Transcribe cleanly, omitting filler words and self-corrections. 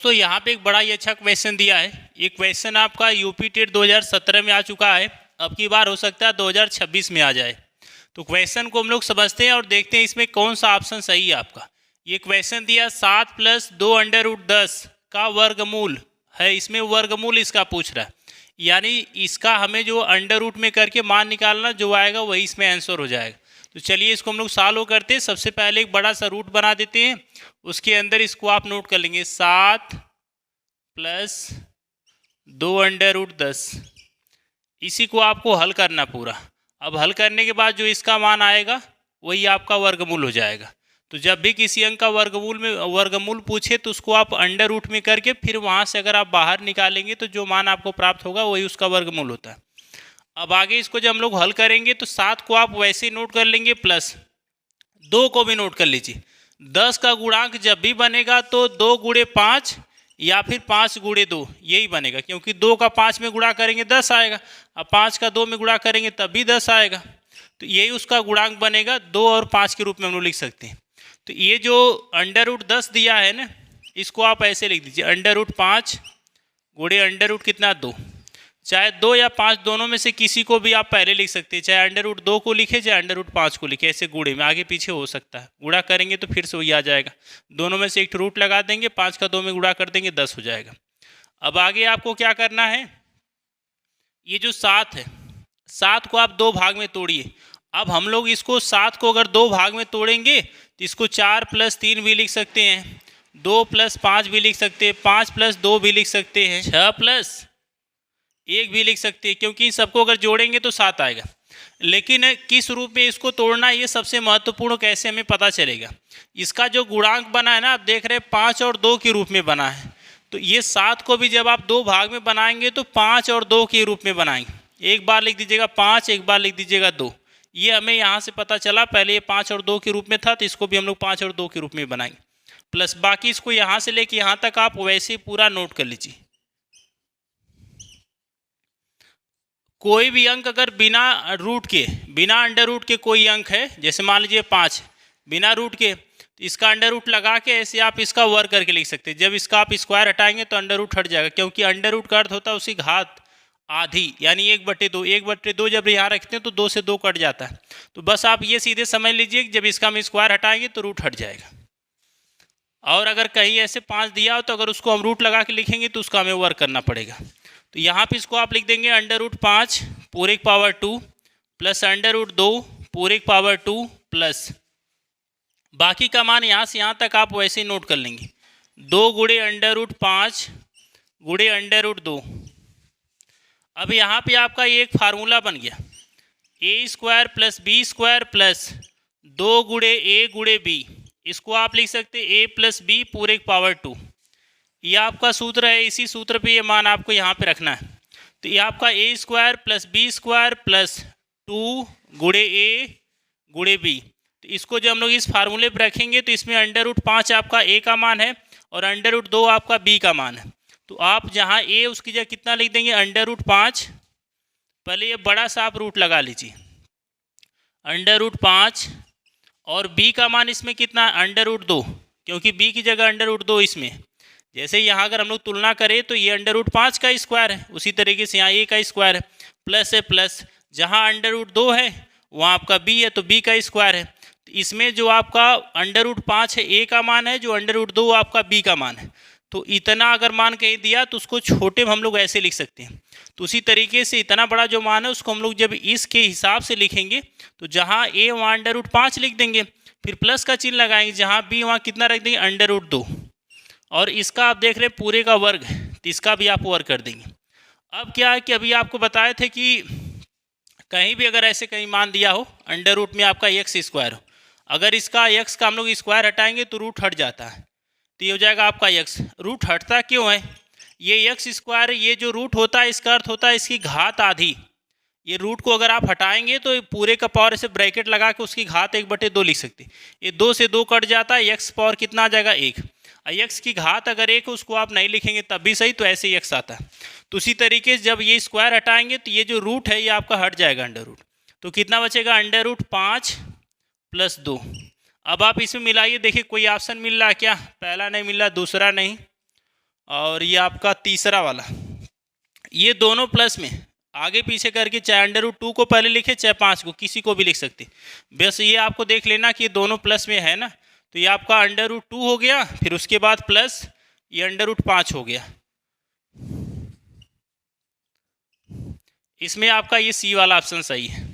तो यहाँ पे एक बड़ा ही अच्छा क्वेश्चन दिया है। ये क्वेश्चन आपका यूपी टेट 2017 में आ चुका है, अब की बार हो सकता है 2026 में आ जाए। तो क्वेश्चन को हम लोग समझते हैं और देखते हैं इसमें कौन सा ऑप्शन सही है आपका। ये क्वेश्चन दिया 7 + 2 √ 10 का वर्गमूल है, इसमें वर्गमूल इसका पूछ रहा है, यानी इसका हमें जो अंडर रूट में करके मान निकालना जो आएगा वही इसमें आंसर हो जाएगा। तो चलिए इसको हम लोग सॉल्व करते हैं। सबसे पहले एक बड़ा सा रूट बना देते हैं, उसके अंदर इसको आप नोट कर लेंगे 7 + 2 √ 10। इसी को आपको हल करना पूरा। अब हल करने के बाद जो इसका मान आएगा वही आपका वर्गमूल हो जाएगा। तो जब भी किसी अंक का वर्गमूल पूछे तो उसको आप अंडर रूट में करके फिर वहाँ से अगर आप बाहर निकालेंगे तो जो मान आपको प्राप्त होगा वही उसका वर्गमूल होता है। अब आगे इसको जब हम लोग हल करेंगे तो 7 को आप वैसे ही नोट कर लेंगे, प्लस 2 को भी नोट कर लीजिए। 10 का गुणांक जब भी बनेगा तो 2 × 5 या फिर 5 × 2 यही बनेगा, क्योंकि 2 का 5 में गुणा करेंगे 10 आएगा, अब 5 का 2 में गुणा करेंगे तब भी 10 आएगा। तो यही उसका गुणांक बनेगा, 2 और 5 के रूप में हम लोग लिख सकते हैं। तो ये जो अंडर रूट 10 दिया है ना, इसको आप ऐसे लिख दीजिए अंडर रूट 5 × अंडर रूट कितना 2। चाहे 2 या 5 दोनों में से किसी को भी आप पहले लिख सकते हैं, चाहे अंडर रूट 2 को लिखे चाहे अंडर रूट 5 को लिखे, ऐसे गुणे में आगे पीछे हो सकता है। गुणा करेंगे तो फिर से वही आ जाएगा, दोनों में से एक रूट लगा देंगे, 5 का 2 में गुणा कर देंगे 10 हो जाएगा। अब आगे आपको क्या करना है, ये जो 7 है 7 को आप 2 भाग में तोड़िए। अब हम लोग इसको 7 को अगर 2 भाग में तोड़ेंगे तो इसको 4 + 3 भी लिख सकते हैं, 2 + 5 भी लिख सकते हैं, 5 + 2 भी लिख सकते हैं, 6 + 1 भी लिख सकते हैं, क्योंकि इन सबको अगर जोड़ेंगे तो 7 आएगा। लेकिन किस रूप में इसको तोड़ना है ये सबसे महत्वपूर्ण, कैसे हमें पता चलेगा। इसका जो गुणांक बना है ना, आप देख रहे हैं 5 और 2 के रूप में बना है। तो ये 7 को भी जब आप 2 भाग में बनाएंगे तो 5 और 2 के रूप में बनाएंगे। एक बार लिख दीजिएगा 5, एक बार लिख दीजिएगा 2। ये हमें यहाँ से पता चला, पहले ये 5 और 2 के रूप में था तो इसको भी हम लोग 5 और 2 के रूप में बनाएंगे। प्लस बाकी इसको यहाँ से लेके यहाँ तक आप वैसे पूरा नोट कर लीजिए। कोई भी अंक अगर बिना रूट के, बिना अंडर रूट के कोई अंक है, जैसे मान लीजिए 5 बिना रूट के, तो इसका अंडर रूट लगा के ऐसे आप इसका वर्ग करके लिख सकते हैं। जब इसका आप स्क्वायर हटाएंगे तो अंडर रूट हट जाएगा, क्योंकि अंडर रूट का अर्थ होता है उसी घात आधी, यानी 1/2। 1/2 जब यहाँ रखते हैं तो 2 से 2 कट जाता है। तो बस आप ये सीधे समझ लीजिए कि जब इसका हम स्क्वायर हटाएंगे तो रूट हट जाएगा। और अगर कहीं ऐसे 5 दिया हो तो अगर उसको हम रूट लगा के लिखेंगे तो उसका हमें वर्क करना पड़ेगा। तो यहाँ पे इसको आप लिख देंगे अंडर रूट 5 पूरे की पावर 2 प्लस अंडर रूट 2 पूरे की पावर 2 प्लस बाकी का मान यहाँ से यहाँ तक आप वैसे ही नोट कर लेंगे, 2 × अंडर रूट 5 × अंडर रूट 2। अब यहाँ पे आपका ये एक फार्मूला बन गया, a² + b² plus 2 × a × b। इसको आप लिख सकते हैं a + b पूरे की पावर 2। ये आपका सूत्र है, इसी सूत्र पे ये मान आपको यहाँ पे रखना है। तो ये आपका a² + b² plus 2 × a × b। तो इसको जब हम लोग इस फार्मूले पे रखेंगे तो इसमें अंडर रूट 5 आपका a का मान है और अंडर रूट 2 आपका b का मान है। तो आप जहाँ a उसकी जगह कितना लिख देंगे, अंडर रूट 5। पहले ये बड़ा सा आप रूट लगा लीजिए, अंडर रूट 5 और b का मान इसमें कितना, अंडर रूट 2, क्योंकि b की जगह अंडर रूट 2 इसमें। जैसे यहाँ अगर हम लोग तुलना करें तो ये अंडर रूट 5 का स्क्वायर है, उसी तरीके से यहाँ a का स्क्वायर है, प्लस है प्लस, जहाँ अंडर रूट 2 है वहाँ आपका b है तो b का स्क्वायर है। तो इसमें जो आपका अंडर रूट 5 है a का मान है, जो अंडर रूट 2 आपका b का मान है। तो इतना अगर मान कहीं दिया तो उसको छोटे में हम लोग ऐसे लिख सकते हैं। तो उसी तरीके से इतना बड़ा जो मान है उसको हम लोग जब इसके हिसाब से लिखेंगे तो जहाँ a वहाँ अंडर रूट 5 लिख देंगे, फिर प्लस का चिन्ह लगाएंगे, जहाँ b वहाँ कितना रख देंगे, अंडर रूट 2। और इसका आप देख रहे हैं पूरे का वर्ग, तो इसका भी आप वर्ग कर देंगे। अब क्या है कि अभी आपको बताए थे कि कहीं भी अगर ऐसे कहीं मान दिया हो अंडर रूट में आपका x² हो, अगर इसका x का हम लोग स्क्वायर हटाएंगे तो रूट हट जाता है, तो ये हो जाएगा आपका x। रूट हटता क्यों है, ये x², ये जो रूट होता है इसका अर्थ होता है इसकी घात आधी। ये रूट को अगर आप हटाएंगे तो पूरे का पावर ऐसे ब्रैकेट लगा के उसकी घात 1/2 लिख सकते हैं। ये 2 से 2 कट जाता है, x पावर कितना आ जाएगा 1। x की घात अगर 1 उसको आप नहीं लिखेंगे तब भी सही, तो ऐसे ही x आता है। तो उसी तरीके से जब ये स्क्वायर हटाएंगे तो ये जो रूट है ये आपका हट जाएगा अंडर रूट। तो कितना बचेगा, अंडर रूट 5 + 2। अब आप इसमें मिलाइए, देखिए कोई ऑप्शन मिल रहा है क्या, पहला नहीं मिल रहा, दूसरा नहीं, और ये आपका तीसरा वाला, ये दोनों प्लस में आगे पीछे करके चाहे √2 को पहले लिखे चाहे 5 को, किसी को भी लिख सकते। बस ये आपको देख लेना कि ये दोनों प्लस में है ना, तो ये आपका √2 हो गया, फिर उसके बाद प्लस ये √5 हो गया। इसमें आपका ये सी वाला ऑप्शन सही है।